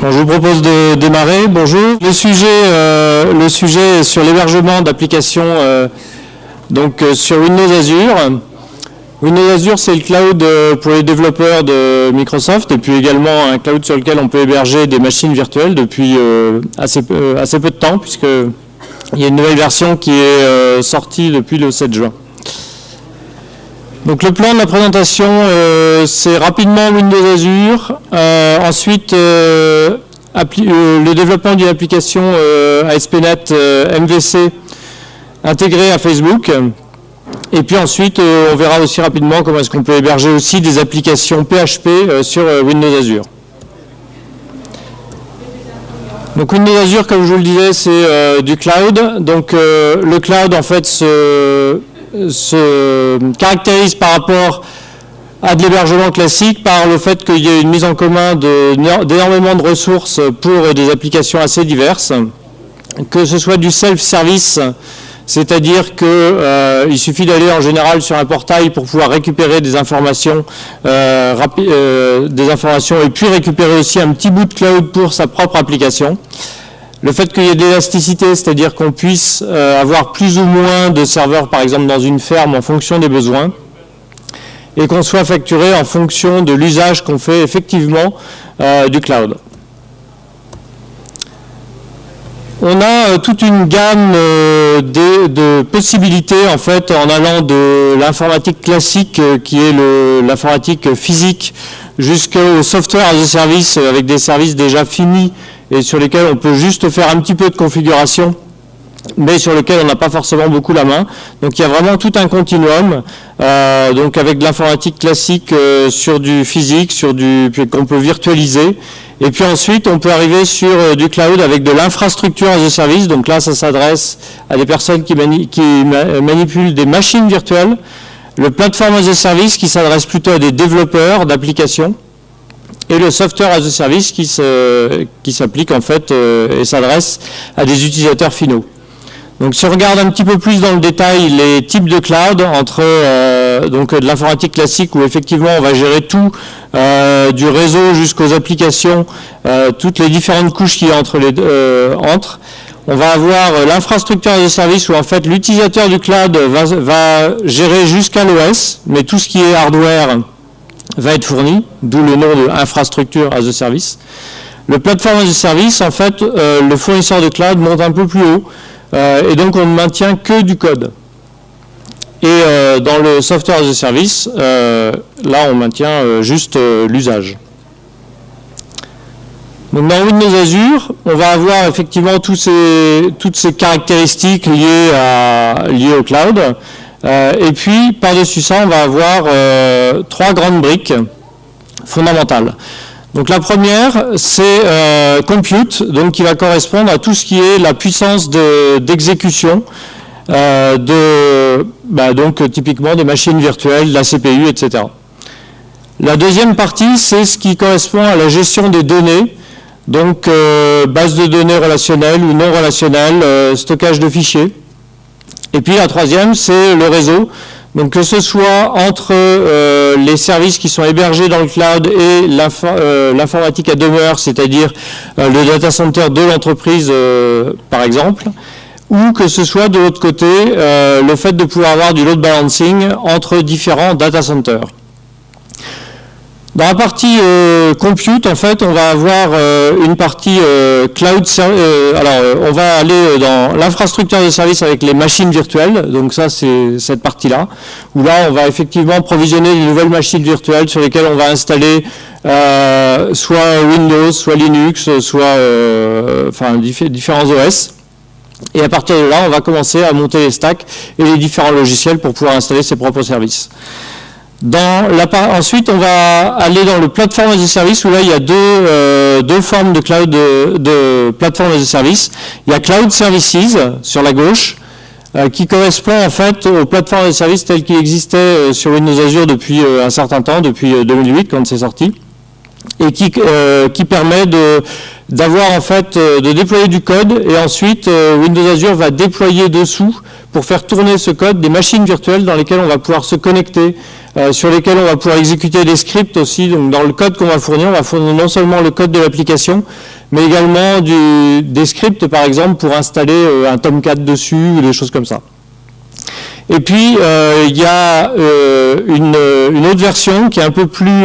Bon, je vous propose de démarrer. Bonjour. Le sujet est sur l'hébergement d'applications sur Windows Azure. Windows Azure, c'est le cloud pour les développeurs de Microsoft et puis également un cloud sur lequel on peut héberger des machines virtuelles depuis assez peu de temps, puisqu'il y a une nouvelle version qui est sortie depuis le 7 juin. Donc le plan de la présentation, c'est rapidement Windows Azure, ensuite le développement d'une application ASP.NET MVC intégrée à Facebook, et puis ensuite on verra aussi rapidement comment est-ce qu'on peut héberger aussi des applications PHP sur Windows Azure. Donc Windows Azure, comme je vous le disais, c'est du cloud. Donc le cloud en fait se caractérise par rapport à de l'hébergement classique par le fait qu'il y ait une mise en commun d'énormément de ressources pour des applications assez diverses, que ce soit du self-service, c'est-à-dire qu'il suffit d'aller en général sur un portail pour pouvoir récupérer des informations, et puis récupérer aussi un petit bout de cloud pour sa propre application. Le fait qu'il y ait de l'élasticité, c'est-à-dire qu'on puisse avoir plus ou moins de serveurs, par exemple dans une ferme, en fonction des besoins, et qu'on soit facturé en fonction de l'usage qu'on fait effectivement du cloud. On a toute une gamme de possibilités en fait en allant de l'informatique classique qui est l'informatique physique jusqu'au software as a service avec des services déjà finis et sur lesquels on peut juste faire un petit peu de configuration, mais sur lesquels on n'a pas forcément beaucoup la main. Donc il y a vraiment tout un continuum, donc avec de l'informatique classique sur du physique, qu'on peut virtualiser. Et puis ensuite, on peut arriver sur du cloud avec de l'infrastructure as a service. Donc là, ça s'adresse à des personnes qui manipulent des machines virtuelles. Le platform as a service qui s'adresse plutôt à des développeurs d'applications. Et le software as a service qui s'applique en fait et s'adresse à des utilisateurs finaux. Donc si on regarde un petit peu plus dans le détail les types de cloud, entre de l'informatique classique où effectivement on va gérer tout, du réseau jusqu'aux applications, toutes les différentes couches qu'il y a entre. On va avoir l'infrastructure as a service où en fait l'utilisateur du cloud va gérer jusqu'à l'OS, mais tout ce qui est hardware va être fourni, d'où le nom de infrastructure as a service. Le platform as a service, en fait, le fournisseur de cloud monte un peu plus haut, et donc on ne maintient que du code. Et dans le software as a service, là on maintient juste l'usage. Donc dans Windows Azure, on va avoir effectivement toutes ces caractéristiques liées au cloud. Et puis, par-dessus ça, on va avoir trois grandes briques fondamentales. Donc la première, c'est Compute, donc qui va correspondre à tout ce qui est la puissance d'exécution typiquement des machines virtuelles, de la CPU, etc. La deuxième partie, c'est ce qui correspond à la gestion des données, donc base de données relationnelles ou non relationnelles, stockage de fichiers. Et puis la troisième, c'est le réseau. Donc que ce soit entre les services qui sont hébergés dans le cloud et l'informatique à demeure, c'est-à-dire le data center de l'entreprise par exemple, ou que ce soit de l'autre côté le fait de pouvoir avoir du load balancing entre différents data centers. Dans la partie compute, en fait, on va avoir une partie cloud. On va aller dans l'infrastructure de service avec les machines virtuelles. Donc ça, c'est cette partie-là, où là, on va effectivement provisionner de nouvelles machines virtuelles sur lesquelles on va installer soit Windows, soit Linux, soit différents OS. Et à partir de là, on va commencer à monter les stacks et les différents logiciels pour pouvoir installer ses propres services. Ensuite, on va aller dans le platform as a service où là, il y a deux formes de cloud de platform as a service. Il y a Cloud Services sur la gauche qui correspond en fait au platform as a service tel qu'il existait sur Windows Azure depuis un certain temps, depuis 2008 quand c'est sorti, et qui permet d'avoir en fait de déployer du code et ensuite Windows Azure va déployer dessous pour faire tourner ce code des machines virtuelles dans lesquelles on va pouvoir se connecter sur lesquels on va pouvoir exécuter des scripts aussi. Donc dans le code qu'on va fournir, on va fournir non seulement le code de l'application, mais également des scripts, par exemple, pour installer un Tomcat dessus ou des choses comme ça. Et puis, il y a une autre version qui est un peu plus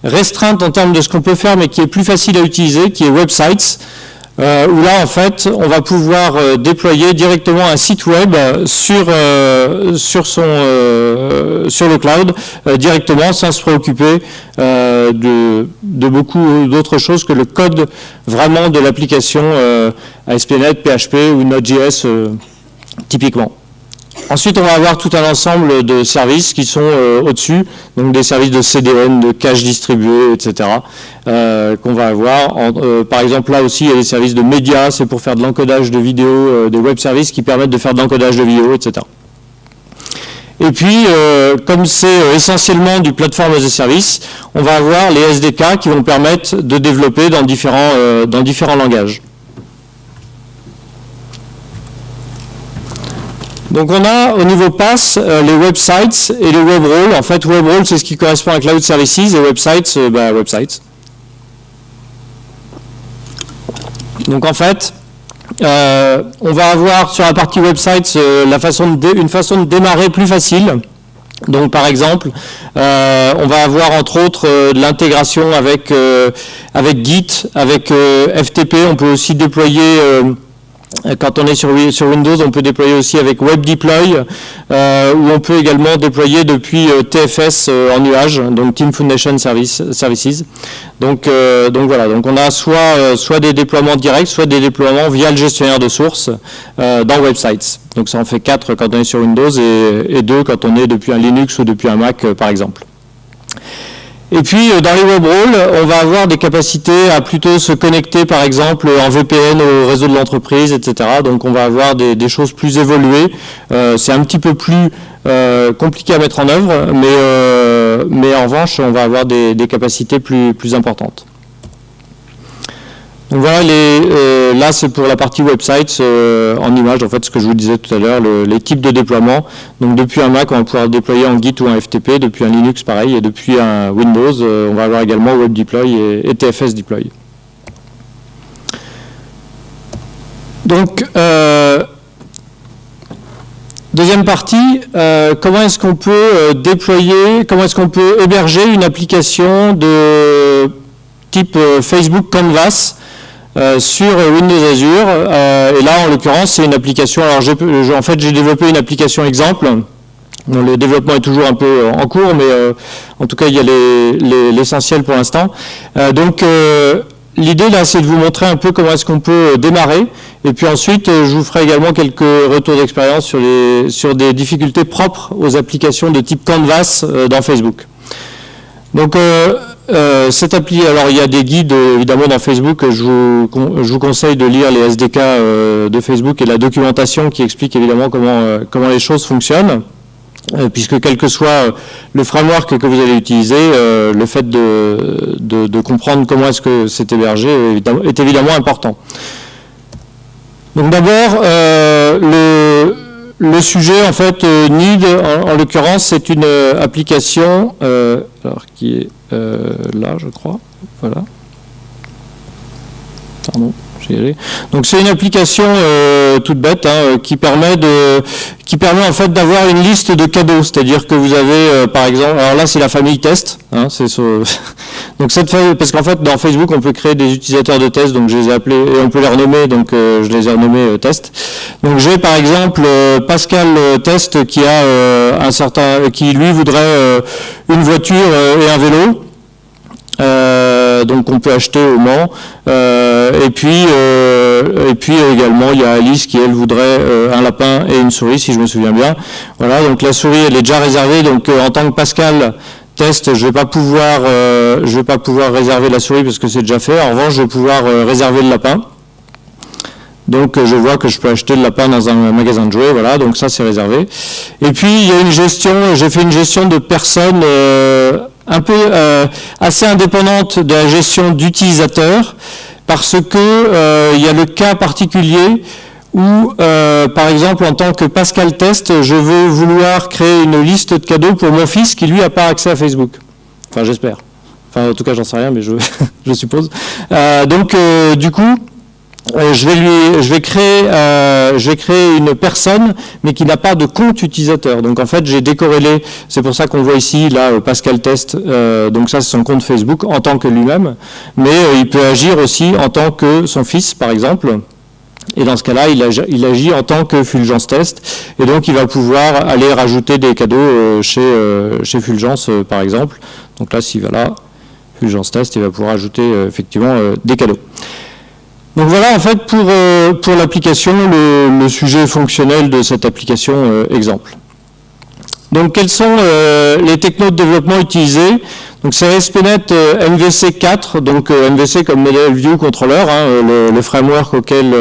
restreinte en termes de ce qu'on peut faire, mais qui est plus facile à utiliser, qui est Websites, où là, en fait, on va pouvoir déployer directement un site web sur le cloud, directement, sans se préoccuper de beaucoup d'autres choses que le code vraiment de l'application ASP.NET, PHP ou Node.js typiquement. Ensuite, on va avoir tout un ensemble de services qui sont au-dessus, donc des services de CDN, de cache distribué, etc., qu'on va avoir. Par exemple, là aussi, il y a des services de médias, c'est pour faire de l'encodage de vidéos, des web services qui permettent de faire de l'encodage de vidéos, etc. Et puis, comme c'est essentiellement du platform as a service, on va avoir les SDK qui vont permettre de développer dans différents langages. Donc on a au niveau PaaS les websites et les web roles. En fait, web role c'est ce qui correspond à Cloud Services et websites, websites. Donc en fait, on va avoir sur la partie websites une façon de démarrer plus facile. Donc par exemple, on va avoir entre autres de l'intégration avec Git, avec FTP. On peut aussi déployer quand on est sur Windows, on peut déployer aussi avec WebDeploy, où on peut également déployer depuis TFS en nuage, donc Team Foundation Services. Donc voilà, donc on a soit des déploiements directs, soit des déploiements via le gestionnaire de sources dans Websites. Donc ça en fait 4 quand on est sur Windows et 2 quand on est depuis un Linux ou depuis un Mac par exemple. Et puis, dans les web roles, on va avoir des capacités à plutôt se connecter, par exemple, en VPN au réseau de l'entreprise, etc. Donc, on va avoir des choses plus évoluées. C'est un petit peu plus compliqué à mettre en œuvre, mais en revanche, on va avoir des capacités plus importantes. Donc voilà, là c'est pour la partie websites en image, en fait ce que je vous disais tout à l'heure, les types de déploiement. Donc depuis un Mac, on va pouvoir déployer en Git ou en FTP, depuis un Linux pareil, et depuis un Windows, on va avoir également WebDeploy et TFS Deploy. Donc, deuxième partie, comment est-ce qu'on peut déployer, comment est-ce qu'on peut héberger une application de type Facebook Canvas sur Windows Azure, et là en l'occurrence c'est une application, alors en fait j'ai développé une application exemple, dont le développement est toujours un peu en cours, mais en tout cas il y a l'essentiel pour l'instant. Donc l'idée là c'est de vous montrer un peu comment est-ce qu'on peut démarrer, et puis ensuite je vous ferai également quelques retours d'expérience sur des difficultés propres aux applications de type Canvas dans Facebook. Donc cette appli, alors il y a des guides évidemment dans Facebook, je vous conseille de lire les SDK de Facebook et la documentation qui explique évidemment comment les choses fonctionnent, puisque quel que soit le framework que vous allez utiliser, le fait de comprendre comment est-ce que c'est hébergé est évidemment important. Donc d'abord, le sujet, en fait, Need, en l'occurrence, c'est une application qui est là, je crois. Voilà. Pardon, j'y allais. Donc c'est une application toute bête qui permet en fait d'avoir une liste de cadeaux. C'est-à-dire que vous avez, par exemple, alors là c'est la famille test. Donc cette famille, parce qu'en fait dans Facebook on peut créer des utilisateurs de test, donc je les ai appelés et on peut les renommer, donc je les ai renommés test. Donc j'ai par exemple Pascal Test qui a qui lui voudrait une voiture et un vélo. Donc on peut acheter au Mans, et puis également il y a Alice qui elle voudrait un lapin et une souris si je me souviens bien. Voilà, donc la souris elle est déjà réservée, donc en tant que Pascal Test je vais pas pouvoir réserver la souris parce que c'est déjà fait. En revanche je vais pouvoir réserver le lapin. Donc je vois que je peux acheter le lapin dans un magasin de jouets, voilà, donc ça c'est réservé. Et puis il y a une gestion, j'ai fait une gestion de personnes un peu assez indépendante de la gestion d'utilisateurs, parce que il y a le cas particulier où, par exemple, en tant que Pascal Test, je veux vouloir créer une liste de cadeaux pour mon fils qui, lui, n'a pas accès à Facebook. Enfin, j'espère. Enfin, en tout cas, j'en sais rien, mais je suppose. Du coup, je vais créer une personne, mais qui n'a pas de compte utilisateur. Donc, en fait, j'ai décorrélé, c'est pour ça qu'on voit ici, là, Pascal Test, donc ça, c'est son compte Facebook en tant que lui-même, mais il peut agir aussi en tant que son fils, par exemple. Et dans ce cas-là, il agit en tant que Fulgence Test, et donc il va pouvoir aller rajouter des cadeaux chez Fulgence, par exemple. Donc là, s'il va là, Fulgence Test, il va pouvoir ajouter effectivement des cadeaux. Donc voilà, en fait, pour l'application, le sujet fonctionnel de cette application exemple. Donc, quels sont les technos de développement utilisés? Donc, c'est ASP.NET MVC4, donc MVC comme Model View Controller, le framework auquel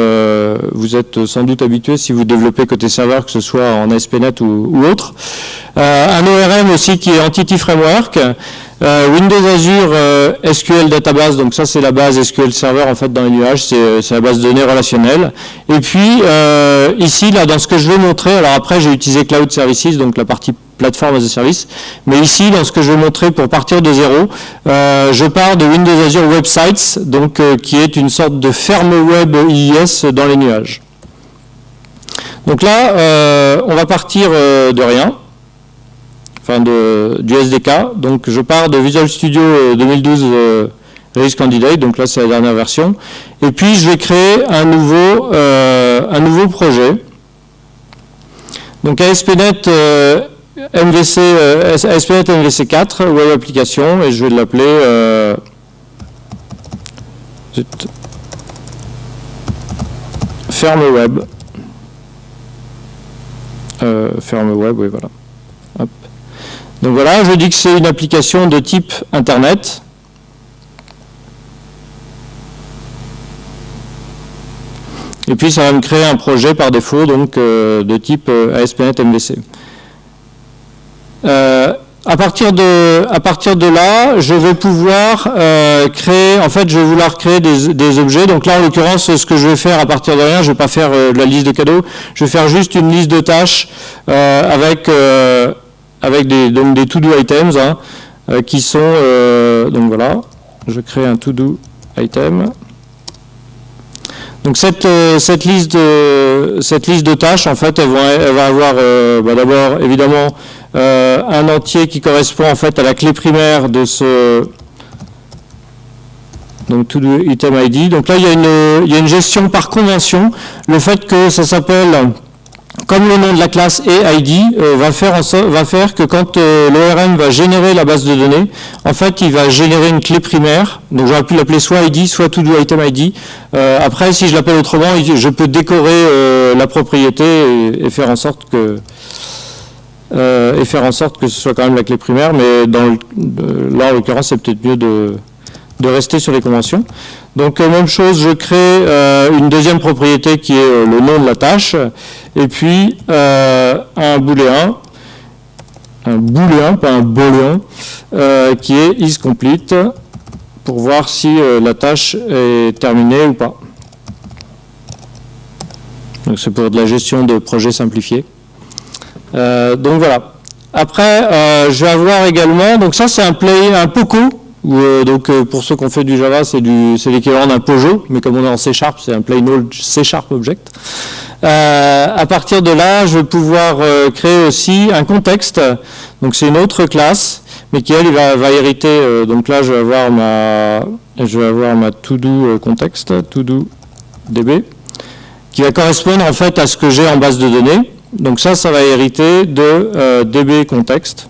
vous êtes sans doute habitué si vous développez côté serveur, que ce soit en ASP.NET ou autre. Un ORM aussi qui est Entity Framework. Windows Azure SQL Database, donc ça c'est la base SQL Server en fait dans les nuages, c'est la base de données relationnelle. Et puis ici là dans ce que je vais montrer, alors après j'ai utilisé Cloud Services, donc la partie plateforme as a service, mais ici dans ce que je vais montrer pour partir de zéro, je pars de Windows Azure Websites, donc qui est une sorte de ferme web IIS dans les nuages. Donc là on va partir de rien. Enfin du SDK, donc je pars de Visual Studio 2012 Release Candidate, donc là c'est la dernière version, et puis je vais créer un nouveau projet. Donc ASP.NET ASP.NET MVC4 Web Application, et je vais l'appeler Ferme Web. Ferme Web, oui voilà. Hop. Donc voilà, je dis que c'est une application de type Internet. Et puis ça va me créer un projet par défaut, donc de type ASP.NET MVC. À partir de là, je vais pouvoir créer, en fait je vais vouloir créer des objets. Donc là en l'occurrence, ce que je vais faire à partir de rien, je ne vais pas faire de la liste de cadeaux, je vais faire juste une liste de tâches avec des to-do items qui sont, donc voilà, je crée un to-do item. Donc cette liste de tâches, en fait, elle va avoir d'abord évidemment un entier qui correspond en fait à la clé primaire de ce donc to-do item ID. Donc là il y a une gestion par convention. Le fait que ça s'appelle comme le nom de la classe et ID va faire que quand l'ORM va générer la base de données, en fait, il va générer une clé primaire. Donc, j'aurais pu l'appeler soit ID, soit to do item ID. Après, si je l'appelle autrement, je peux décorer la propriété et faire en sorte que ce soit quand même la clé primaire. Mais là, en l'occurrence, c'est peut-être mieux de rester sur les conventions. Donc même chose, je crée une deuxième propriété qui est le nom de la tâche, et puis un booléen, pas un booléen, qui est isComplete, pour voir si la tâche est terminée ou pas. Donc c'est pour de la gestion de projets simplifiés. Donc voilà. Après, je vais avoir également, donc ça c'est un POCO. Donc pour ceux qui ont fait du Java, c'est l'équivalent d'un POJO, mais comme on est en C#, c'est un plain old C# object. À partir de là, je vais pouvoir créer aussi un contexte. Donc c'est une autre classe, mais qui elle va hériter. Donc là, je vais avoir ma to-do contexte, to-do DB, qui va correspondre en fait à ce que j'ai en base de données. Donc ça va hériter de DB contexte.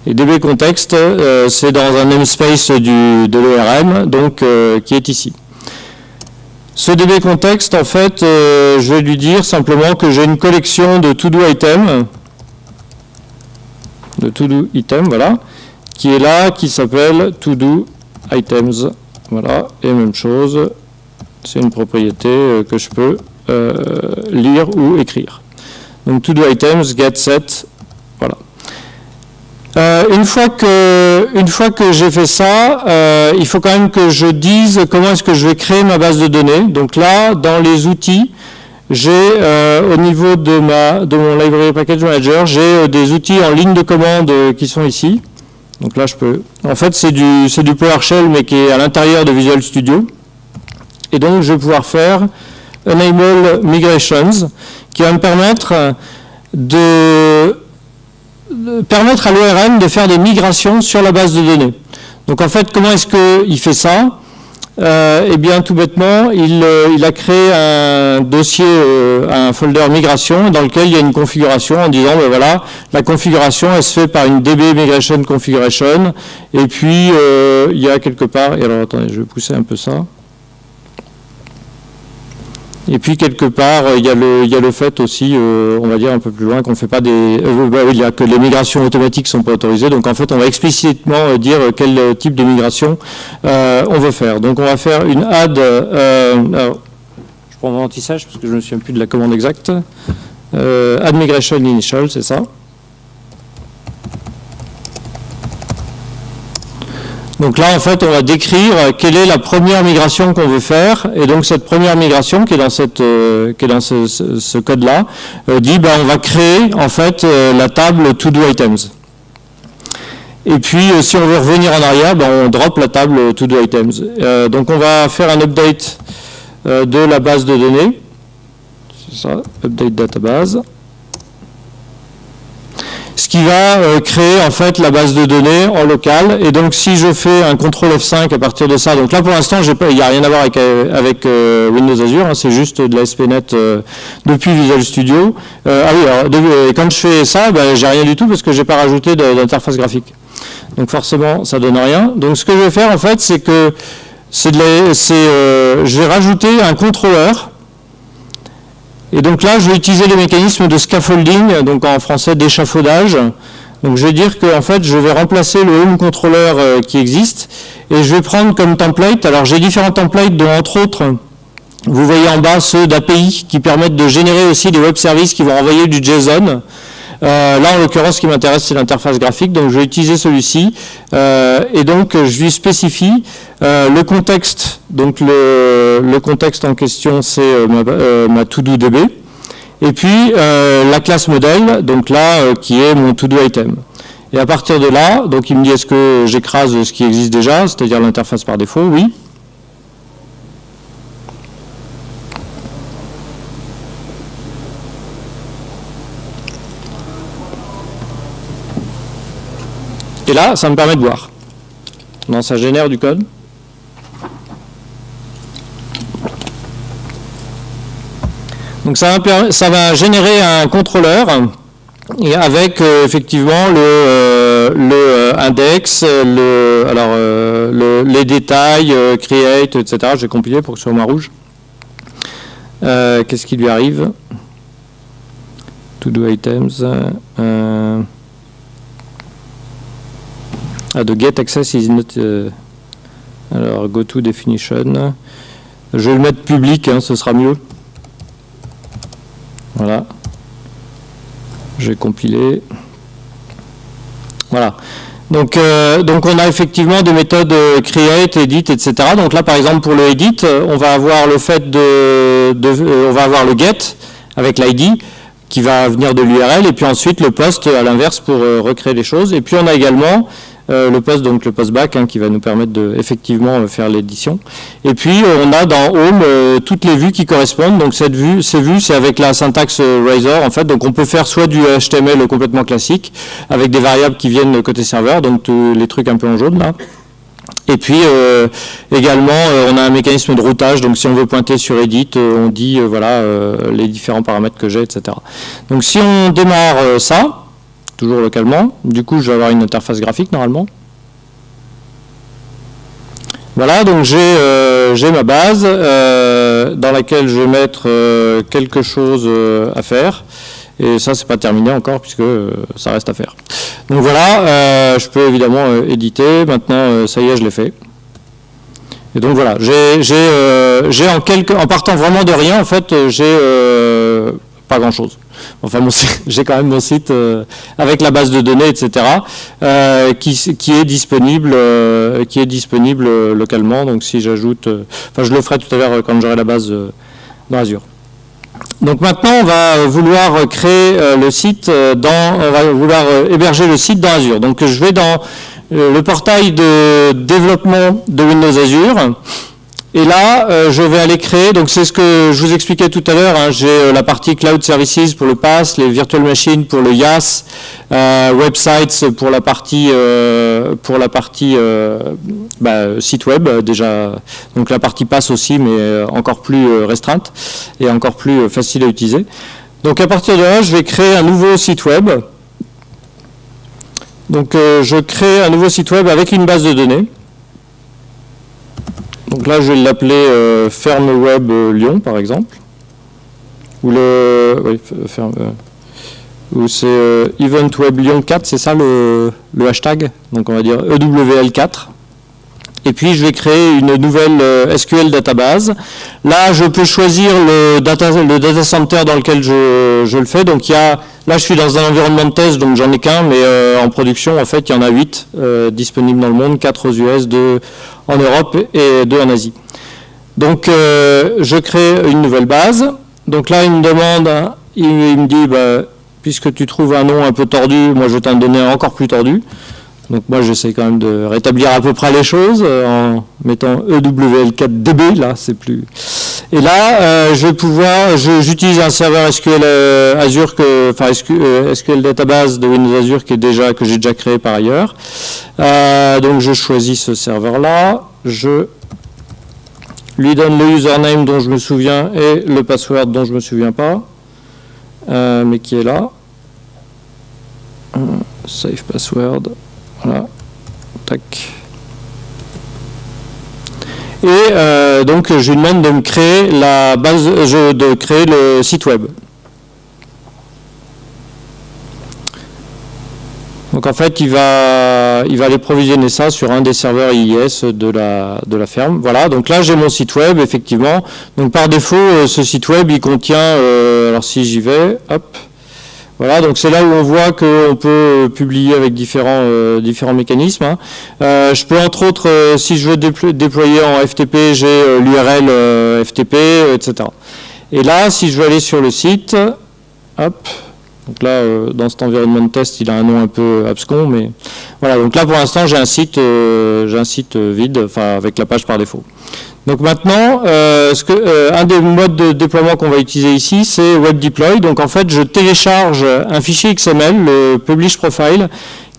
Et DB contexte, c'est dans un namespace de l'ORM, donc qui est ici. Ce DB contexte, en fait, je vais lui dire simplement que j'ai une collection de to-do items, voilà, qui est là, qui s'appelle to-do items, voilà, et même chose, c'est une propriété que je peux lire ou écrire. Donc to-do items, get set, voilà. Une fois que j'ai fait ça, il faut quand même que je dise comment est-ce que je vais créer ma base de données. Donc là, dans les outils, j'ai au niveau de mon Library Package Manager, j'ai des outils en ligne de commande qui sont ici. Donc là, je peux. En fait, c'est du PowerShell, mais qui est à l'intérieur de Visual Studio. Et donc, je vais pouvoir faire Enable Migrations, qui va me permettre permettre à l'ORM de faire des migrations sur la base de données. Donc en fait, comment est-ce qu'il fait ça? Eh bien, tout bêtement, il a créé un dossier, un folder migration dans lequel il y a une configuration en disant, ben voilà, la configuration, elle se fait par une DB Migration Configuration, et puis il y a quelque part, et alors attendez, je vais pousser un peu ça. Et puis quelque part, il y a le fait aussi, on va dire un peu plus loin, qu'on ne fait pas il y a que les migrations automatiques sont pas autorisées. Donc en fait, on va explicitement dire quel type de migration on veut faire. Donc on va faire une add. Alors, je prends mon anti-sèche parce que je ne me souviens plus de la commande exacte. Add migration initial, c'est ça. Donc là, en fait, on va décrire quelle est la première migration qu'on veut faire. Et donc, cette première migration qui est dans ce code-là, dit, ben, on va créer, en fait, la table To-Do Items. Et puis, si on veut revenir en arrière, ben, on drop la table To-Do Items. Donc, on va faire un update de la base de données. C'est ça, update database. Ce qui va créer en fait la base de données en local. Et donc si je fais un CTRL F5 à partir de ça, donc là pour l'instant il n'y a rien à voir avec Windows Azure, hein, c'est juste de la SPNet depuis Visual Studio. Ah oui, alors quand je fais ça, ben, j'ai rien du tout parce que j'ai pas rajouté d'interface graphique. Donc forcément ça donne rien. Donc ce que je vais faire en fait, c'est que je vais rajouter un contrôleur. Et donc là, je vais utiliser les mécanismes de scaffolding, donc en français d'échafaudage. Donc je vais dire que en fait, je vais remplacer le home controller qui existe et je vais prendre comme template. Alors j'ai différents templates, dont entre autres, vous voyez en bas ceux d'API qui permettent de générer aussi des web services qui vont envoyer du JSON. Là, en l'occurrence, ce qui m'intéresse, c'est l'interface graphique, donc je vais utiliser celui-ci. Et donc, je lui spécifie le contexte. Donc, le contexte en question, c'est ma ToDo-DB. Et puis, la classe modèle, donc là, qui est mon ToDo item. Et à partir de là, donc il me dit, est-ce que j'écrase ce qui existe déjà, c'est-à-dire l'interface par défaut? Oui. Et là, ça me permet de voir. Non, ça génère du code. Donc ça va générer un contrôleur et avec effectivement le index, les détails, create, etc. Je vais compiler pour que ce soit au moins rouge. Qu'est-ce qui lui arrive? To do items. The get access is not. Alors, go to definition. Je vais le mettre public, hein, ce sera mieux. Voilà. Je vais compiler. Voilà. Donc on a effectivement des méthodes create, edit, etc. Donc là, par exemple, pour le edit, on va avoir le fait on va avoir le get avec l'ID qui va venir de l'URL, et puis ensuite le post à l'inverse pour recréer les choses. Et puis on a également le post, donc le postback, hein, qui va nous permettre de effectivement faire l'édition. Et puis on a dans Home toutes les vues qui correspondent. Donc ces vues, c'est avec la syntaxe Razor en fait. Donc on peut faire soit du HTML complètement classique avec des variables qui viennent côté serveur, donc tous les trucs un peu en jaune là. Et puis également on a un mécanisme de routage. Donc si on veut pointer sur Edit, on dit voilà les différents paramètres que j'ai, etc. Donc si on démarre ça, toujours localement. Du coup, je vais avoir une interface graphique normalement. Voilà, donc j'ai ma base dans laquelle je vais mettre quelque chose à faire. Et ça, c'est pas terminé encore puisque ça reste à faire. Donc voilà, je peux évidemment éditer. Maintenant, ça y est, je l'ai fait. Et donc voilà, j'ai en partant vraiment de rien, en fait, j'ai pas grand-chose. enfin j'ai quand même mon site avec la base de données, etc., qui est disponible localement. Donc si j'ajoute, je le ferai tout à l'heure quand j'aurai la base dans Azure. Donc maintenant, on va vouloir créer le site on va vouloir héberger le site dans Azure. Donc je vais dans le portail de développement de Windows Azure. Et là, je vais aller créer, donc c'est ce que je vous expliquais tout à l'heure, hein, j'ai la partie Cloud Services pour le PaaS, les Virtual Machines pour le IaaS, Websites pour la partie site web déjà, donc la partie PaaS aussi, mais encore plus restreinte et encore plus facile à utiliser. Donc à partir de là, je vais créer un nouveau site web. Donc je crée un nouveau site web avec une base de données. Donc là, je vais l'appeler Ferme Web Lyon, par exemple. Ou ou c'est Event Web Lyon 4, c'est ça le hashtag. Donc on va dire EWL4. Et puis je vais créer une nouvelle SQL database. Là, je peux choisir le data center dans lequel je le fais. Donc là, je suis dans un environnement de test, donc j'en ai qu'un, mais en production, en fait, il y en a 8 disponibles dans le monde, 4 aux US, 2 en Europe et 2 en Asie. Donc, je crée une nouvelle base. Donc là, il me demande, il me dit, puisque tu trouves un nom un peu tordu, moi, je vais t'en donner un encore plus tordu. Donc moi, j'essaie quand même de rétablir à peu près les choses en mettant EWL4DB, là, c'est plus... Et là, j'utilise un serveur SQL Azure, SQL Database de Windows Azure que j'ai déjà créé par ailleurs. Donc je choisis ce serveur-là, je lui donne le username dont je me souviens et le password dont je ne me souviens pas, mais qui est là. Save password. Voilà, tac. Et donc je lui demande de me créer la base, de créer le site web. Donc en fait, il va aller provisionner ça sur un des serveurs IIS de la ferme. Voilà, donc là j'ai mon site web, effectivement. Donc par défaut, ce site web, il contient, alors si j'y vais, hop. Voilà, donc c'est là où on voit qu'on peut publier avec différents mécanismes. Hein. Je peux entre autres, si je veux déployer en FTP, j'ai l'URL FTP, etc. Et là, si je veux aller sur le site, hop, donc là, dans cet environnement de test, il a un nom un peu abscon, mais voilà. Donc là, pour l'instant, j'ai un site vide, enfin avec la page par défaut. Donc maintenant, un des modes de déploiement qu'on va utiliser ici, c'est Web Deploy. Donc en fait, je télécharge un fichier XML, le Publish Profile,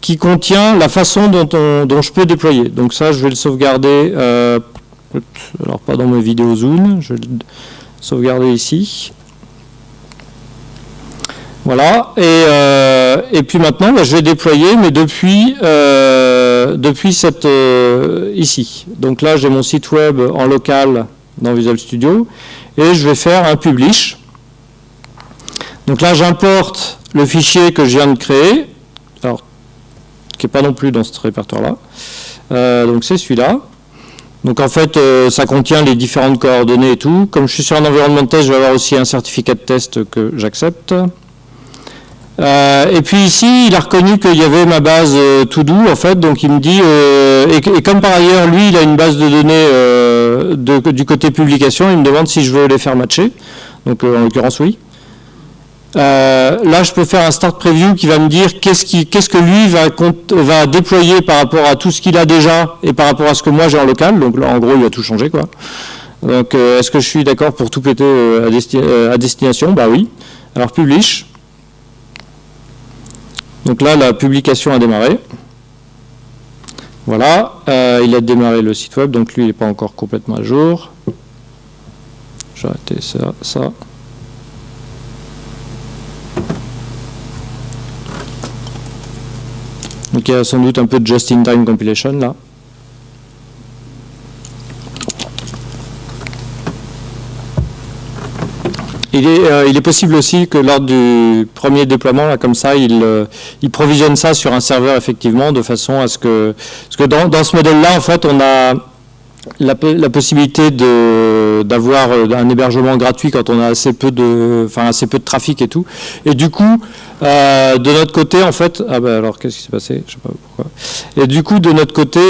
qui contient la façon dont je peux déployer. Donc ça, je vais le sauvegarder, alors pas dans mes vidéos Zoom, je vais le sauvegarder ici. Voilà, et puis maintenant, je vais déployer, mais depuis ici. Donc là, j'ai mon site web en local dans Visual Studio, et je vais faire un publish. Donc là, j'importe le fichier que je viens de créer, alors, qui n'est pas non plus dans ce répertoire-là. Donc c'est celui-là. Donc en fait, ça contient les différentes coordonnées et tout. Comme je suis sur un environnement de test, je vais avoir aussi un certificat de test que j'accepte. Et puis ici, il a reconnu qu'il y avait ma base To-Do, en fait, donc il me dit, et comme par ailleurs, lui, il a une base de données du côté publication, il me demande si je veux les faire matcher, donc en l'occurrence, oui. Là, je peux faire un start preview qui va me dire qu'est-ce que lui va déployer par rapport à tout ce qu'il a déjà et par rapport à ce que moi j'ai en local, donc là, en gros, il va tout changer, quoi. Donc, est-ce que je suis d'accord pour tout péter à destination? Bah oui. Alors, publish. Donc là, la publication a démarré. Voilà, il a démarré le site web, donc lui, il n'est pas encore complètement à jour. Je vais arrêter ça. Donc il y a sans doute un peu de just-in-time compilation là. Il est possible aussi que lors du premier déploiement, là, comme ça, il provisionne ça sur un serveur effectivement, de façon à ce que dans ce modèle-là, en fait, on a la possibilité d'avoir un hébergement gratuit quand on a assez peu de trafic et tout. Et du coup, de notre côté, en fait, alors qu'est-ce qui s'est passé? Je sais pas pourquoi. Et du coup, de notre côté,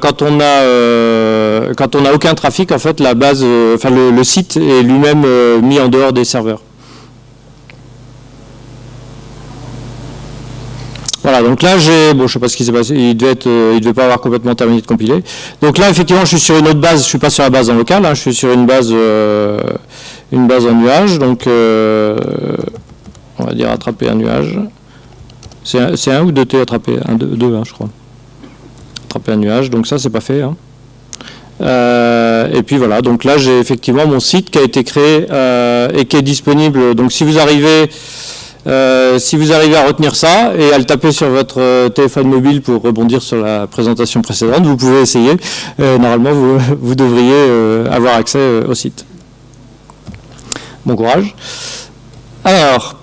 quand on a aucun trafic, en fait, la base, le site est lui-même mis en dehors des serveurs. Voilà, donc là, je sais pas ce qui s'est passé, il devait pas avoir complètement terminé de compiler. Donc là, effectivement, je suis sur une autre base, je suis pas sur la base en local, hein, je suis sur une base en nuage, donc on va dire attraper un nuage. C'est un ou deux T attraper, deux, je crois. Attraper un nuage, donc ça, c'est pas fait. Hein. Et puis voilà, donc là, j'ai effectivement mon site qui a été créé et qui est disponible. Donc si vous arrivez à retenir ça et à le taper sur votre téléphone mobile pour rebondir sur la présentation précédente, vous pouvez essayer. Normalement, vous devriez avoir accès au site. Bon courage. Alors,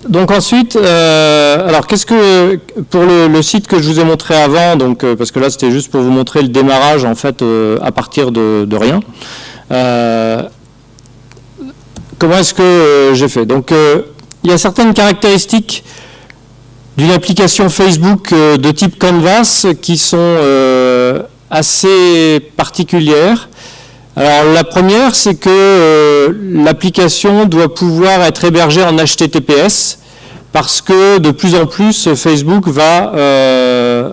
donc ensuite, qu'est-ce que pour le site que je vous ai montré avant, donc parce que là c'était juste pour vous montrer le démarrage en fait à partir de rien. Comment est-ce que j'ai fait? Donc il y a certaines caractéristiques d'une application Facebook de type Canvas qui sont assez particulières. Alors la première, c'est que l'application doit pouvoir être hébergée en HTTPS parce que de plus en plus Facebook va...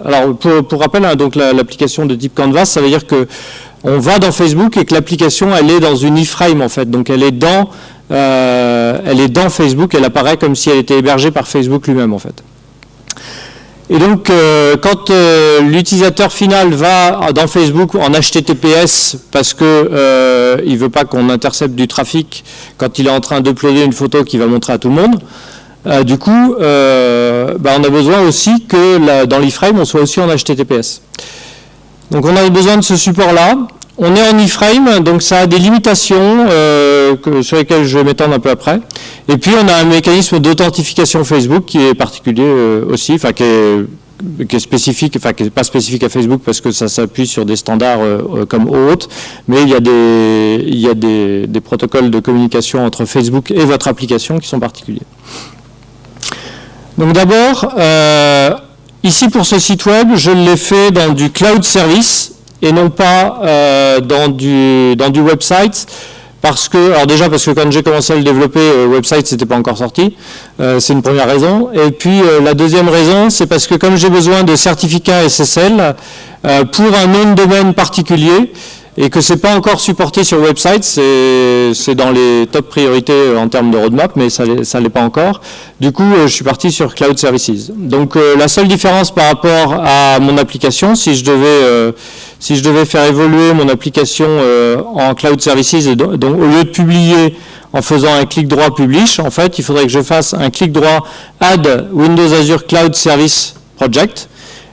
alors pour rappel, hein, donc l'application de type Canvas, ça veut dire que on va dans Facebook et que l'application elle est dans une iframe en fait, donc elle est dans Facebook, elle apparaît comme si elle était hébergée par Facebook lui-même en fait. Et donc, quand l'utilisateur final va dans Facebook en HTTPS parce que il veut pas qu'on intercepte du trafic quand il est en train d'uploader une photo qu'il va montrer à tout le monde, du coup, on a besoin aussi que dans l'iframe, on soit aussi en HTTPS. Donc, on a besoin de ce support-là. On est en iframe, donc ça a des limitations sur lesquelles je vais m'étendre un peu après. Et puis on a un mécanisme d'authentification Facebook qui est particulier aussi, enfin qui est spécifique, enfin qui n'est pas spécifique à Facebook parce que ça s'appuie sur des standards comme OAuth, mais il y a des protocoles de communication entre Facebook et votre application qui sont particuliers. Donc d'abord, ici pour ce site web, je l'ai fait dans du cloud service et non pas dans du website, parce que quand j'ai commencé à le développer, website c'était pas encore sorti, c'est une première raison. Et puis la deuxième raison, c'est parce que comme j'ai besoin de certificats SSL pour un nom de domaine particulier, et que c'est pas encore supporté sur website, c'est dans les top priorités en termes de roadmap, mais ça l'est pas encore. Du coup, je suis parti sur Cloud Services. Donc la seule différence par rapport à mon application, si je devais faire évoluer mon application en Cloud Services, donc au lieu de publier en faisant un clic droit Publish, en fait, il faudrait que je fasse un clic droit Add Windows Azure Cloud Service Project.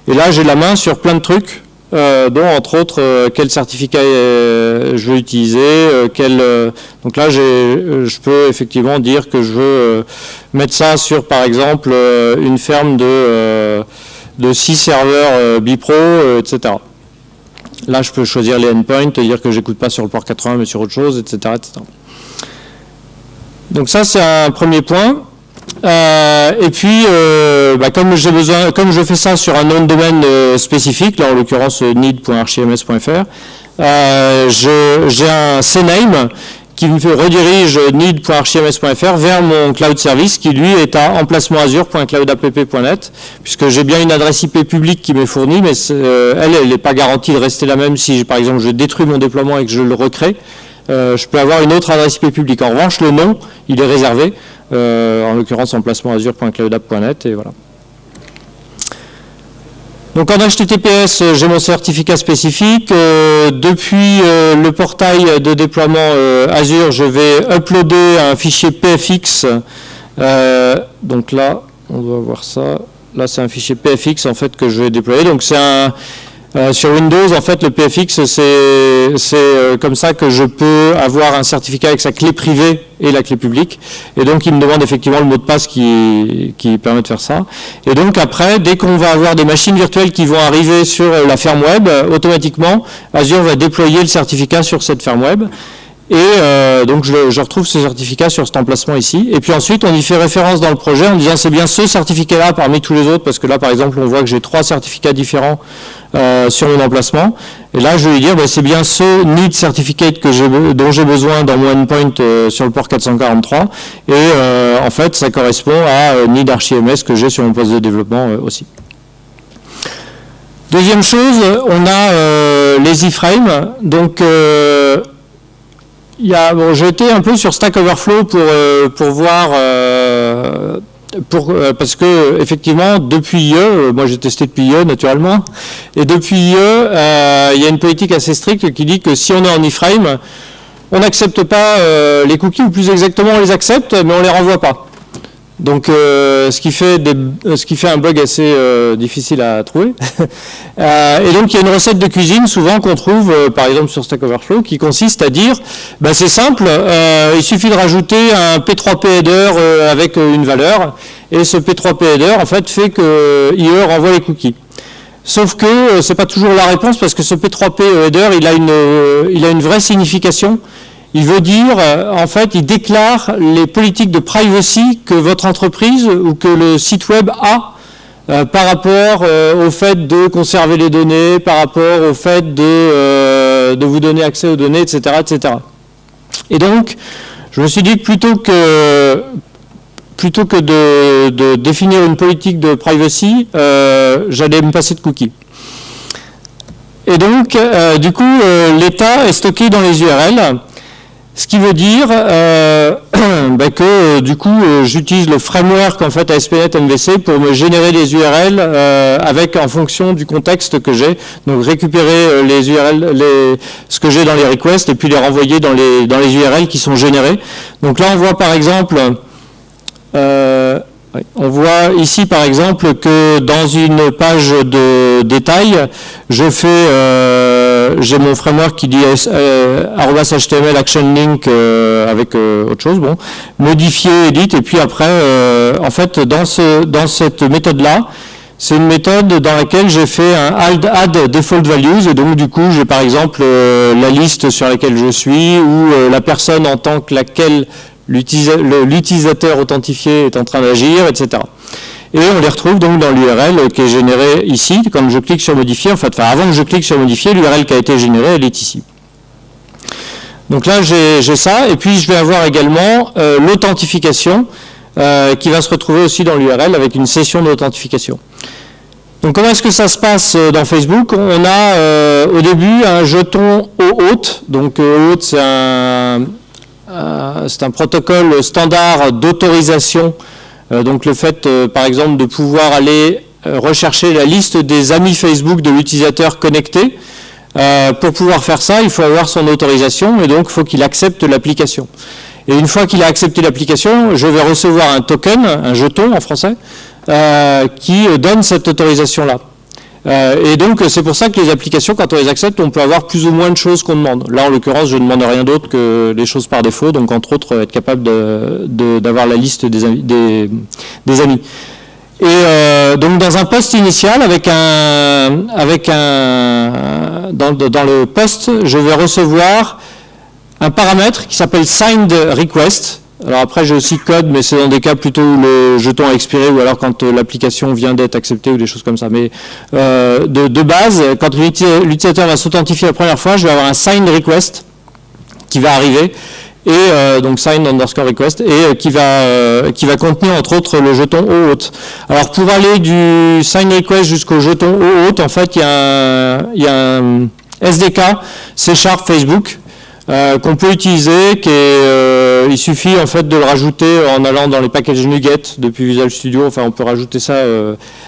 Et là, j'ai la main sur plein de trucs. Dont entre autres quel certificat je veux utiliser, donc là je peux effectivement dire que je veux mettre ça sur par exemple une ferme de 6 serveurs Bipro, etc. Là je peux choisir les endpoints, dire que j'écoute pas sur le port 80 mais sur autre chose, etc. Donc ça c'est un premier point. Et puis, comme je fais ça sur un nom de domaine spécifique, là en l'occurrence need.archims.fr, j'ai un CNAME qui me redirige need.archims.fr vers mon cloud service qui lui est à emplacement-azure.cloudapp.net, puisque j'ai bien une adresse IP publique qui m'est fournie, mais elle n'est pas garantie de rester la même si par exemple je détruis mon déploiement et que je le recrée. Je peux avoir une autre adresse IP publique. En revanche, le nom, il est réservé. En l'occurrence emplacement-azure.cloudapp.net et voilà. Donc en HTTPS, j'ai mon certificat spécifique. Depuis le portail de déploiement Azure, je vais uploader un fichier PFX. Donc là, on doit voir ça. Là, c'est un fichier PFX en fait que je vais déployer. Donc c'est Sur Windows, en fait, le PFX, c'est comme ça que je peux avoir un certificat avec sa clé privée et la clé publique. Et donc, il me demande effectivement le mot de passe qui permet de faire ça. Et donc, après, dès qu'on va avoir des machines virtuelles qui vont arriver sur la ferme web, automatiquement, Azure va déployer le certificat sur cette ferme web. Et donc, je retrouve ce certificat sur cet emplacement ici. Et puis ensuite, on y fait référence dans le projet en disant c'est bien ce certificat-là parmi tous les autres, parce que là, par exemple, on voit que j'ai 3 certificats différents sur mon emplacement. Et là, je vais lui dire, c'est bien ce need certificate dont j'ai besoin dans mon endpoint sur le port 443. Et en fait, ça correspond à need archi-ms que j'ai sur mon poste de développement aussi. Deuxième chose, on a les iframes. Donc, j'ai été un peu sur Stack Overflow pour voir, parce que effectivement depuis IE, moi j'ai testé depuis IE naturellement, et depuis IE, il y a une politique assez stricte qui dit que si on est en iframe, on n'accepte pas les cookies, ou plus exactement on les accepte, mais on les renvoie pas. Donc, ce qui fait un bug assez difficile à trouver. Et donc, il y a une recette de cuisine souvent qu'on trouve, par exemple sur Stack Overflow, qui consiste à dire, c'est simple, il suffit de rajouter un P3P header avec une valeur, et ce P3P header, en fait que IE renvoie les cookies. Sauf que c'est pas toujours la réponse, parce que ce P3P header, il a une vraie signification. Il veut dire, en fait, il déclare les politiques de privacy que votre entreprise ou que le site web a par rapport au fait de conserver les données, par rapport au fait de vous donner accès aux données, etc., etc. Et donc, je me suis dit que plutôt que de définir une politique de privacy, j'allais me passer de cookies. Et donc, du coup, l'état est stocké dans les URL. Ce qui veut dire que du coup j'utilise le framework en fait ASP.NET MVC pour me générer les URL en fonction du contexte que j'ai. Donc récupérer les URL, ce que j'ai dans les requests et puis les renvoyer dans les URL qui sont générés. Donc là on voit par exemple on voit ici par exemple que dans une page de détail, j'ai mon framework qui dit @html action link avec autre chose, modifier, edit, et puis après, en fait, dans cette méthode-là, c'est une méthode dans laquelle j'ai fait un add default values, et donc du coup, j'ai par exemple la liste sur laquelle je suis, ou la personne en tant que laquelle l'utilisateur authentifié est en train d'agir, etc. Et on les retrouve donc dans l'URL qui est générée ici, quand je clique sur modifier, avant que je clique sur modifier, l'URL qui a été générée, elle est ici. Donc là, j'ai ça, et puis je vais avoir également l'authentification qui va se retrouver aussi dans l'URL avec une session d'authentification. Donc comment est-ce que ça se passe dans Facebook? On a au début un jeton OAuth, donc OAuth c'est un protocole standard d'autorisation, donc le fait par exemple de pouvoir aller rechercher la liste des amis Facebook de l'utilisateur connecté. Pour pouvoir faire ça, il faut avoir son autorisation et donc il faut qu'il accepte l'application. Et une fois qu'il a accepté l'application, je vais recevoir un token, un jeton en français, qui donne cette autorisation-là. Et donc c'est pour ça que les applications, quand on les accepte, on peut avoir plus ou moins de choses qu'on demande. Là en l'occurrence, je ne demande rien d'autre que les choses par défaut, donc entre autres être capable d'avoir la liste des amis. Et donc dans un post initial, dans le post, je vais recevoir un paramètre qui s'appelle signed request. Alors après j'ai aussi code, mais c'est dans des cas plutôt où le jeton a expiré ou alors quand l'application vient d'être acceptée ou des choses comme ça. Mais de base, quand l'utilisateur va s'authentifier la première fois, je vais avoir un signed request qui va arriver. Et donc sign underscore request, et qui va contenir entre autres le jeton OAuth. Alors pour aller du sign request jusqu'au jeton OAuth, en fait il y a un SDK C# Facebook qu'on peut utiliser, il suffit en fait de le rajouter en allant dans les packages NuGet depuis Visual Studio. Enfin on peut rajouter ça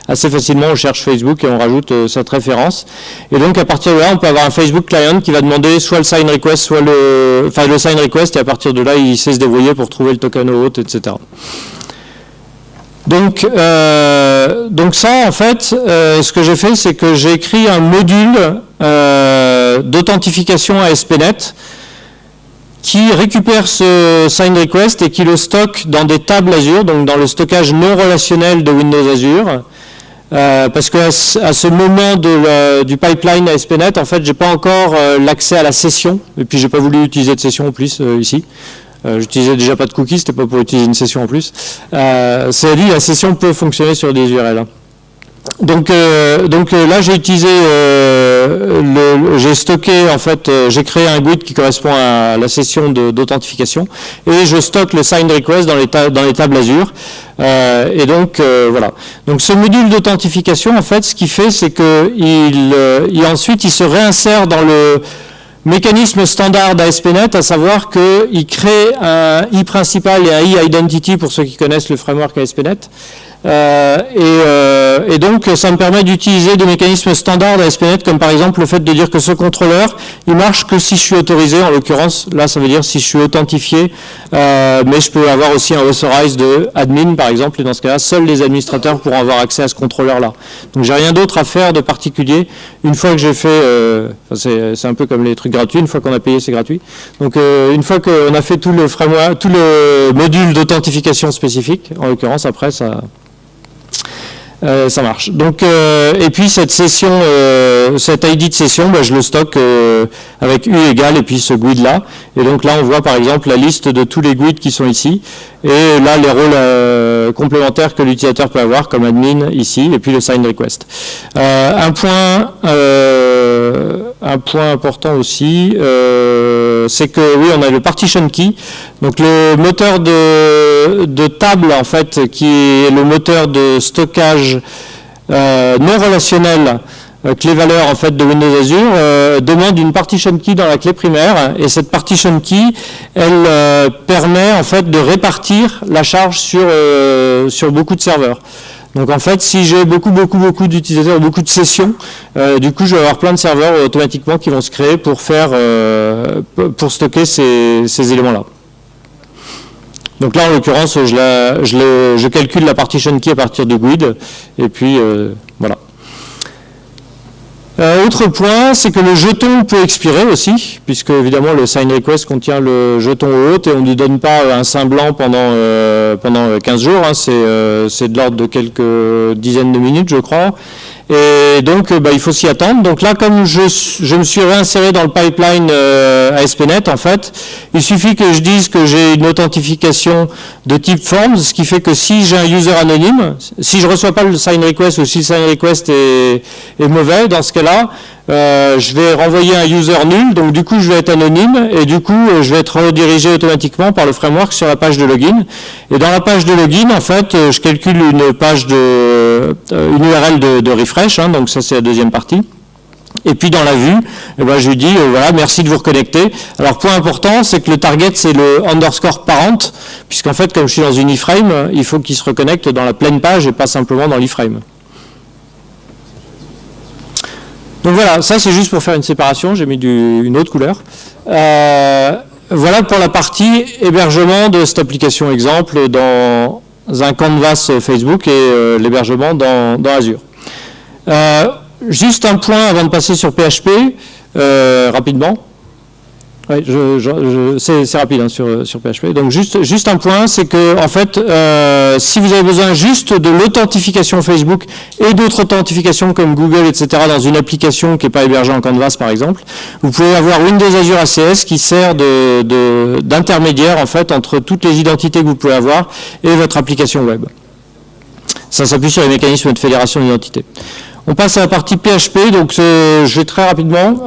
assez facilement, on cherche Facebook et on rajoute cette référence. Et donc à partir de là, on peut avoir un Facebook client qui va demander soit le sign request, soit le sign request, et à partir de là, il sait se débrouiller pour trouver le token OAuth, etc. Donc ça, en fait, ce que j'ai fait, c'est que j'ai écrit un module d'authentification ASP.NET qui récupère ce sign request et qui le stocke dans des tables Azure, donc dans le stockage non relationnel de Windows Azure. Parce qu'à ce moment du pipeline ASP.NET, en fait, j'ai pas encore l'accès à la session, et puis j'ai pas voulu utiliser de session en plus ici. J'utilisais déjà pas de cookies, c'était pas pour utiliser une session en plus. C'est dit, la session peut fonctionner sur des URL. Donc là, j'ai utilisé, j'ai stocké, en fait, j'ai créé un GUID qui correspond à la session d'authentification, et je stocke le sign request dans les tables Azure. Et donc, voilà. Donc, ce module d'authentification, en fait, ce qu'il fait, c'est que ensuite, il se réinsère dans le mécanisme standard d'ASP.NET, à savoir qu'il crée un principal et un identity pour ceux qui connaissent le framework ASP.NET. Et donc ça me permet d'utiliser des mécanismes standards d'ASP.NET, comme par exemple le fait de dire que ce contrôleur il marche que si je suis autorisé. En l'occurrence là ça veut dire si je suis authentifié, mais je peux avoir aussi un authorize de admin par exemple, et dans ce cas là seuls les administrateurs pourront avoir accès à ce contrôleur là. Donc j'ai rien d'autre à faire de particulier une fois que j'ai fait, c'est un peu comme les trucs gratuits, une fois qu'on a payé c'est gratuit. Donc une fois qu'on a fait tout le framework, tout le module d'authentification spécifique, en l'occurrence après ça marche. Donc, et puis cette session, cet ID de session, je le stocke avec U égale et puis ce GUID là. Et donc là, on voit par exemple la liste de tous les GUID qui sont ici. Et là, les rôles complémentaires que l'utilisateur peut avoir, comme admin ici, et puis le sign request. Un point important aussi, c'est que oui, on a le partition key. Donc le moteur de table, en fait, qui est le moteur de stockage non relationnel clé-valeur en fait de Windows Azure, demande une partition key dans la clé primaire, et cette partition key, elle permet en fait de répartir la charge sur beaucoup de serveurs. Donc en fait, si j'ai beaucoup d'utilisateurs, beaucoup de sessions, du coup je vais avoir plein de serveurs automatiquement qui vont se créer pour pour stocker ces éléments-là. Donc là, en l'occurrence, je calcule la partition key à partir du GUID, et puis voilà. Autre point, c'est que le jeton peut expirer aussi, puisque évidemment le sign request contient le jeton hôte et on ne lui donne pas un sein blanc pendant 15 jours, hein, c'est de l'ordre de quelques dizaines de minutes, je crois. Et donc, il faut s'y attendre. Donc là, comme je me suis réinséré dans le pipeline ASP.NET, en fait, il suffit que je dise que j'ai une authentification de type forms, ce qui fait que si j'ai un user anonyme, si je ne reçois pas le sign request ou si le sign request est mauvais, dans ce cas-là, je vais renvoyer un user nul, donc du coup je vais être anonyme et du coup je vais être redirigé automatiquement par le framework sur la page de login. Et dans la page de login, en fait, je calcule une page une URL de refresh, hein, donc ça c'est la deuxième partie. Et puis dans la vue, je lui dis voilà, merci de vous reconnecter. Alors point important, c'est que le target c'est le underscore parent, puisqu'en fait comme je suis dans une iframe, il faut qu'il se reconnecte dans la pleine page et pas simplement dans l'iframe. Donc voilà, ça c'est juste pour faire une séparation, j'ai mis une autre couleur. Voilà pour la partie hébergement de cette application exemple dans un canvas Facebook et l'hébergement dans Azure. Juste un point avant de passer sur PHP, rapidement. Oui, c'est rapide hein, sur PHP. Donc juste un point, c'est que en fait, si vous avez besoin juste de l'authentification Facebook et d'autres authentifications comme Google, etc., dans une application qui n'est pas hébergée en Canvas, par exemple, vous pouvez avoir Windows Azure ACS qui sert d'intermédiaire en fait entre toutes les identités que vous pouvez avoir et votre application web. Ça s'appuie sur les mécanismes de fédération d'identité. On passe à la partie PHP, donc je vais très rapidement.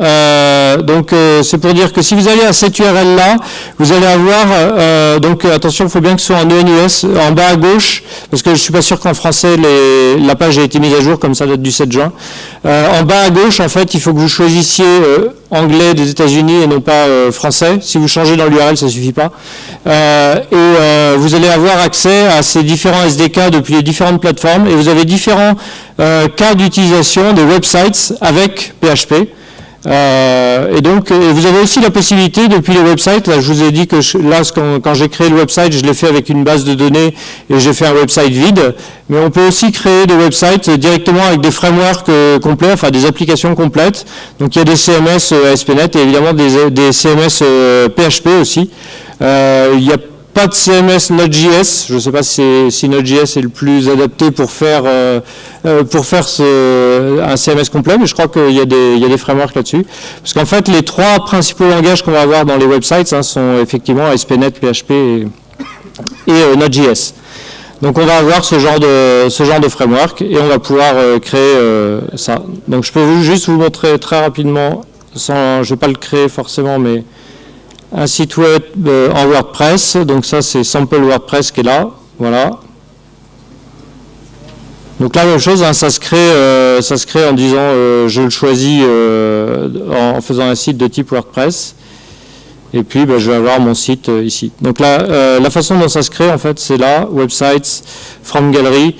C'est pour dire que si vous allez à cette URL là, vous allez avoir, donc attention, il faut bien que ce soit en ENUS, en bas à gauche, parce que je ne suis pas sûr qu'en français la page a été mise à jour, comme ça date du 7 juin. En bas à gauche, en fait, il faut que vous choisissiez anglais des États-Unis et non pas français. Si vous changez dans l'URL, ça ne suffit pas. Vous allez avoir accès à ces différents SDK depuis les différentes plateformes, et vous avez différents cas d'utilisation des websites avec PHP. Et donc, vous avez aussi la possibilité, depuis les websites, là je vous ai dit que quand j'ai créé le website, je l'ai fait avec une base de données et j'ai fait un website vide, mais on peut aussi créer des websites directement avec des frameworks complets, enfin des applications complètes. Donc il y a des CMS ASP.NET et évidemment des CMS PHP aussi. Il y a pas de CMS Node.js, je ne sais pas si Node.js est le plus adapté pour faire un CMS complet, mais je crois qu'il y a des frameworks là-dessus. Parce qu'en fait, les trois principaux langages qu'on va avoir dans les websites sont effectivement ASP.NET, PHP et Node.js. Donc on va avoir ce genre de framework et on va pouvoir créer ça. Donc je peux juste vous montrer très rapidement, je ne vais pas le créer forcément, mais un site web en WordPress, donc ça c'est Sample WordPress qui est là, voilà. Donc là, la même chose, hein, ça se crée en disant je le choisis en faisant un site de type WordPress, et puis je vais avoir mon site ici. Donc là, la façon dont ça se crée, en fait, c'est là, Websites, From Gallery,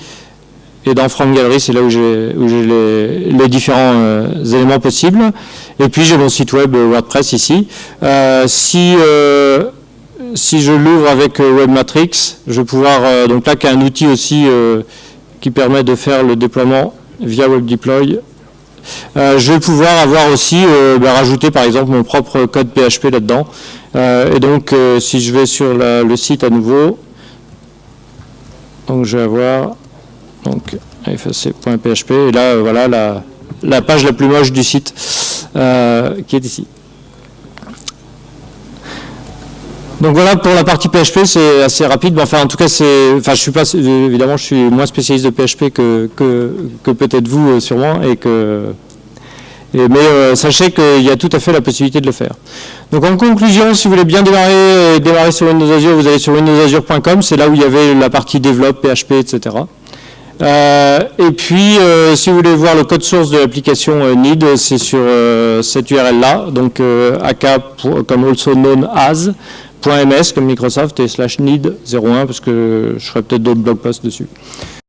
et dans From Gallery, c'est là où j'ai les différents éléments possibles. Et puis j'ai mon site web WordPress ici. Si je l'ouvre avec Webmatrix, je vais pouvoir, donc là qui est un outil aussi qui permet de faire le déploiement via WebDeploy, je vais pouvoir avoir aussi rajouter par exemple mon propre code PHP là-dedans. Et donc si je vais sur le site à nouveau, donc je vais avoir donc fsc.php et là voilà la page la plus moche du site qui est ici. Donc voilà pour la partie PHP, c'est assez rapide. Enfin en tout cas je suis pas évidemment je suis moins spécialiste de PHP que peut-être vous sûrement mais sachez qu'il y a tout à fait la possibilité de le faire. Donc en conclusion, si vous voulez bien démarrer sur Windows Azure, vous allez sur windowsazure.com, c'est là où il y avait la partie développe, PHP, etc. Et puis, si vous voulez voir le code source de l'application Need, c'est sur cette URL-là, donc ak comme also known as .ms comme Microsoft et /need01 parce que je ferai peut-être d'autres blog posts dessus.